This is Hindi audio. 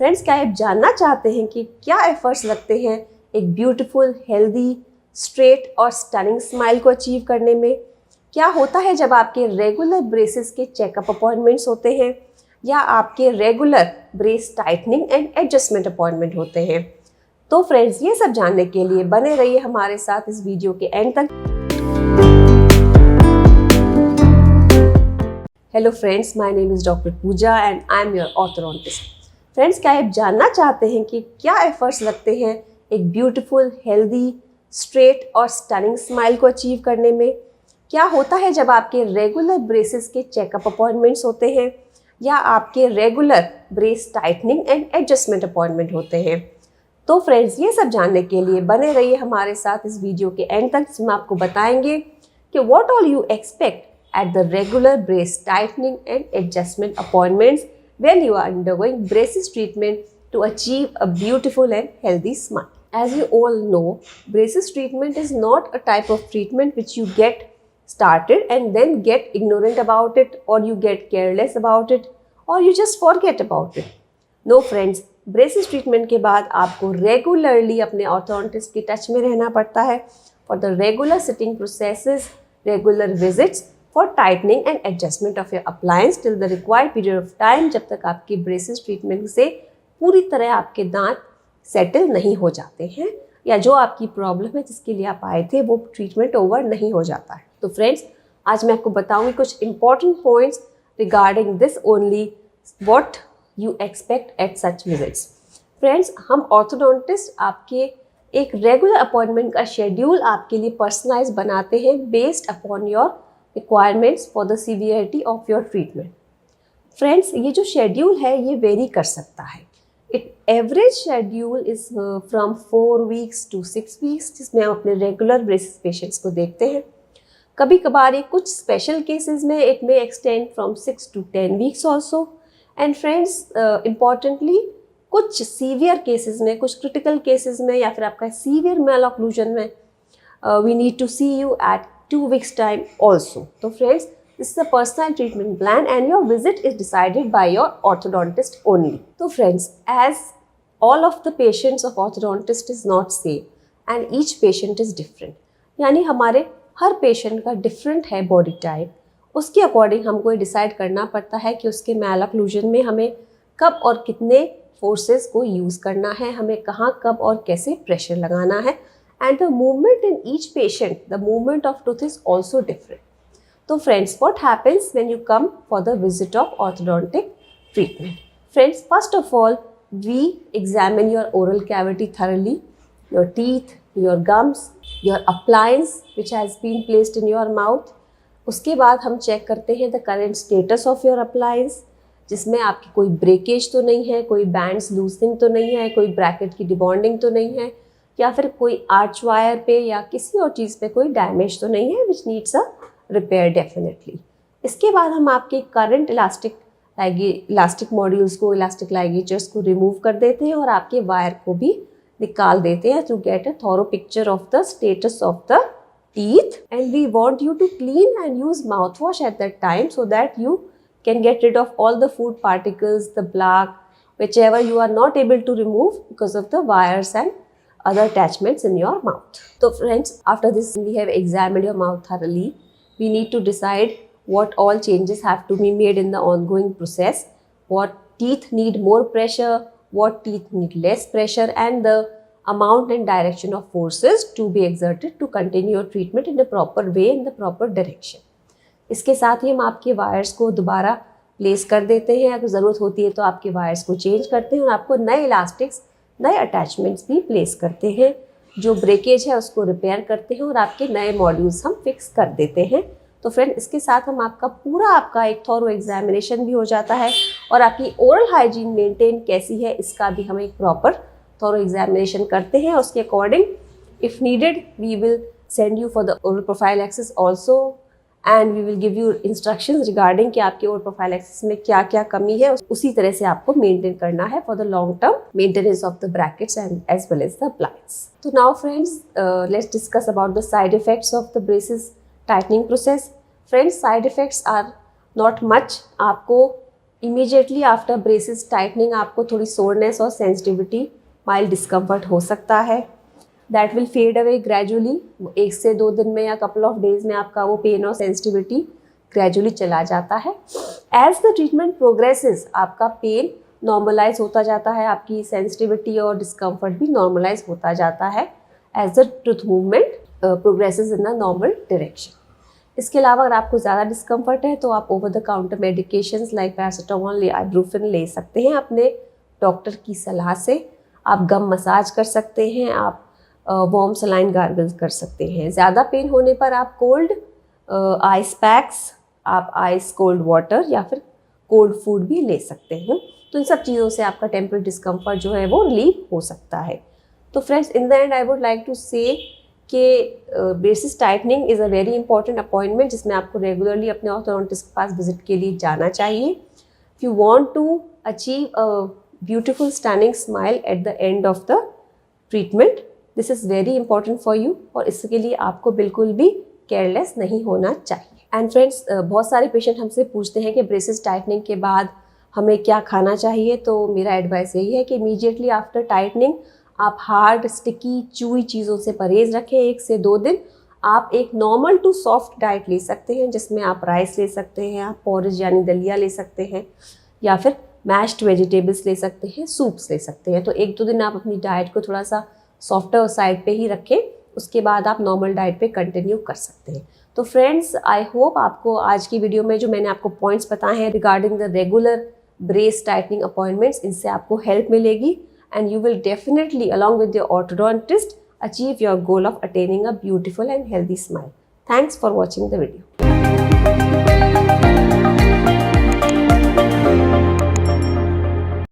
फ्रेंड्स, क्या आप जानना चाहते हैं कि क्या एफर्ट्स लगते हैं एक ब्यूटीफुल, हेल्दी, स्ट्रेट और स्टनिंग स्माइल को अचीव करने में? क्या होता है जब आपके रेगुलर ब्रेसेस के चेकअप अपॉइंटमेंट्स होते हैं या आपके regular brace tightening and adjustment appointment होते हैं? तो फ्रेंड्स, ये सब जानने के लिए बने रहिए हमारे साथ इस वीडियो के एंड तक। Hello friends, my name is doctor Pooja and I am your orthodontist. Friends, क्या आप जानना चाहते हैं कि क्या एफर्ट्स लगते हैं एक ब्यूटीफुल, हेल्दी, स्ट्रेट और स्टनिंग स्माइल को अचीव करने में? क्या होता है जब आपके रेगुलर ब्रेसेस के चेकअप अपॉइंटमेंट्स होते हैं या आपके regular brace tightening and adjustment appointment होते हैं? तो फ्रेंड्स, ये सब जानने के लिए बने रहिए हमारे साथ इस वीडियो के एंड तक, जिसमें आपको बताएंगे कि what all you expect at the regular brace tightening and adjustment appointments when you are undergoing braces treatment to achieve a beautiful and healthy smile. As you all know, braces treatment is not a type of treatment which you get started and then get ignorant about it, or you get careless about it, or you just forget about it. No friends, braces treatment के बाद आपको regularly अपने orthodontist के टच में रहना पड़ता है for the regular sitting processes, regular visits for tightening and adjustment of your appliance till the required period of time, जब तक आपकी ब्रेसेस ट्रीटमेंट से पूरी तरह आपके दांत सेटल नहीं हो जाते हैं या जो आपकी प्रॉब्लम है जिसके लिए आप आए थे वो ट्रीटमेंट ओवर नहीं हो जाता है। तो फ्रेंड्स, आज मैं आपको बताऊंगी कुछ important points regarding this only, what you expect at such visits. Friends, हम ऑर्थोडोंटिस्ट आपके एक रेगुलर अपॉइंटमेंट का शेड्यूल आपके लिए पर्सनलाइज बनाते हैं based upon your requirements for the severity of your treatment. Friends, ये जो शेड्यूल है ये वेरी कर सकता है। Average schedule is from 4 weeks to 6 weeks, जिसमें हम अपने रेगुलर ब्रेसेस पेशेंट्स को देखते हैं। कभी कभार ये कुछ स्पेशल केसेस में it may extend from 6 to 10 weeks also. And friends, importantly कुछ सीवियर केसेस में, कुछ क्रिटिकल केसेस में या फिर आपका सीवियर मैलऑक्लूजन में we need to see you at 2 weeks time also. So friends, this is a personal treatment plan and your visit is decided by your orthodontist only. So friends, as all of the patients of orthodontist is not same and each patient is different, यानी हमारे हर पेशेंट का डिफरेंट है बॉडी टाइप, उसके अकॉर्डिंग हमको ये डिसाइड करना पड़ता है कि उसके मैलऑक्लूजन में हमें कब और कितने फोर्सेस को यूज़ करना है, हमें कहाँ कब और कैसे प्रेशर लगाना है। And the movement in each patient, the movement of tooth is also different. So friends, what happens when you come for the visit of orthodontic treatment? Friends, first of all, we examine your oral cavity thoroughly, your teeth, your gums, your appliance which has been placed in your mouth. उसके बाद हम चेक करते हैं the current status of your appliance, जिसमें आपकी कोई ब्रेकेज तो नहीं है, कोई बैंड्स लूजनिंग तो नहीं है, कोई ब्रैकेट की डिबॉन्डिंग तो नहीं है, या फिर कोई आर्च वायर पे या किसी और चीज़ पे कोई डैमेज तो नहीं है which needs a repair definitely. इसके बाद हम आपके करंट इलास्टिक मॉड्यूल्स को, इलास्टिक लाइगेचर्स को रिमूव कर देते हैं और आपके वायर को भी निकाल देते हैं to get a thorough picture of the status of the teeth. And we want you to clean and use mouth wash at that time so that you can get rid of all the food particles, the black, whichever you are not able to remove because of the wires and other attachments in your mouth. So friends, after this we have examined your mouth thoroughly. We need to decide what all changes have to be made in the ongoing process, what teeth need more pressure, what teeth need less pressure, and the amount and direction of forces to be exerted to continue your treatment in the proper way, in the proper direction. इसके साथ ही हम आपके वायर्स को दोबारा प्लेस कर देते हैं। अगर ज़रूरत होती है तो आपके वायर्स को चेंज करते हैं और आपको नए इलास्टिक्स, नए अटैचमेंट्स भी प्लेस करते हैं। जो ब्रेकेज है उसको रिपेयर करते हैं और आपके नए मॉड्यूल्स हम फिक्स कर देते हैं। तो फ्रेंड, इसके साथ हम आपका एक थॉरो एग्जामिनेशन भी हो जाता है और आपकी ओरल हाइजीन मेंटेन कैसी है इसका भी हम एक प्रॉपर थॉरो एग्जामिनेशन करते हैं। उसके according if needed we will send you for the oral profile access also and we will give you instructions regarding कि आपके ओरल प्रोफाइल एक्सेस में क्या क्या कमी है, उसी तरह से आपको मेंटेन करना है for the long term maintenance of the brackets and as well as the appliance. तो now friends, let's discuss about the side effects of the braces tightening process. Friends, side effects are not much. आपको इमीडिएटली आफ्टर ब्रेसेस टाइटनिंग आपको थोड़ी सोरनेस और सेंसिटिविटी, माइल्ड डिस्कम्फर्ट हो सकता है। That will fade away gradually. 1 से 2 दिन में या कपल ऑफ डेज में आपका वो पेन और सेंसिटिविटी ग्रेजुअली चला जाता है। एज द ट्रीटमेंट प्रोग्रेसेस आपका पेन नॉर्मलाइज होता जाता है, आपकी सेंसिटिविटी और डिस्कम्फर्ट भी नॉर्मलाइज होता जाता है as the tooth movement progresses in the normal direction. इसके अलावा अगर आपको ज़्यादा डिस्कम्फर्ट है तो आप over the counter medications like paracetamol या आइब्रूफिन ले सकते हैं अपने डॉक्टर की सलाह से। आप गम मसाज कर सकते हैं, आप वार्म सलाइन गार्गल्स कर सकते हैं। ज़्यादा पेन होने पर आप कोल्ड आइस पैक्स, आप आइस कोल्ड वाटर या फिर कोल्ड फूड भी ले सकते हैं। तो इन सब चीज़ों से आपका टेम्पररी डिस्कम्फर्ट जो है वो रिलीव हो सकता है। तो friends, in the end I would like to say कि braces tightening is a very important appointment जिसमें आपको रेगुलरली अपने ऑर्थोडोंटिस्ट के पास विजिट के लिए जाना चाहिए। If you want to achieve a beautiful stunning smile at the end of the treatment, this is very important for you और इसके लिए आपको बिल्कुल भी केयरलेस नहीं होना चाहिए। एंड फ्रेंड्स, बहुत सारे पेशेंट हमसे पूछते हैं कि ब्रेसेस टाइटनिंग के बाद हमें क्या खाना चाहिए। तो मेरा एडवाइस यही है कि इमीडिएटली आफ्टर टाइटनिंग आप हार्ड, स्टिकी, चूई चीज़ों से परहेज़ रखें। 1 से 2 दिन आप एक नॉर्मल टू सॉफ्ट डाइट ले सकते हैं जिसमें आप राइस ले सकते हैं, आप पॉरेज यानी दलिया ले सकते हैं या फिर मैश्ड वेजिटेबल्स ले सकते हैं, सूप्स ले सकते हैं। तो 1-2 दिन आप अपनी डाइट को थोड़ा सा सॉफ्टर साइड पे ही रखें, उसके बाद आप नॉर्मल डाइट पे कंटिन्यू कर सकते हैं। तो फ्रेंड्स, आई होप आपको आज की वीडियो में जो मैंने आपको पॉइंट्स बताए हैं regarding the regular brace tightening appointments, इनसे आपको हेल्प मिलेगी and you will definitely, along with your orthodontist, achieve your goal of attaining a beautiful and healthy smile. Thanks for watching the video.